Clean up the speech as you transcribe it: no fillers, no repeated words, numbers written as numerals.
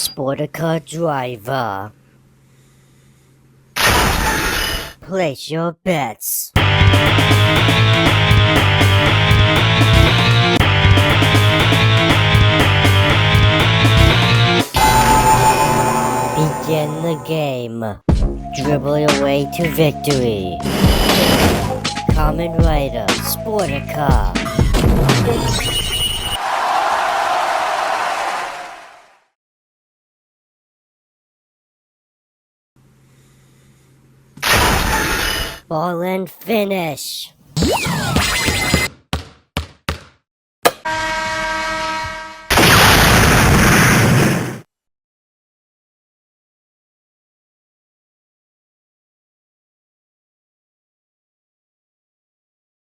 Sportica driver. Place your bets. Begin the game. Dribble your way to victory. Kamen Rider Sportika. Ball and finish.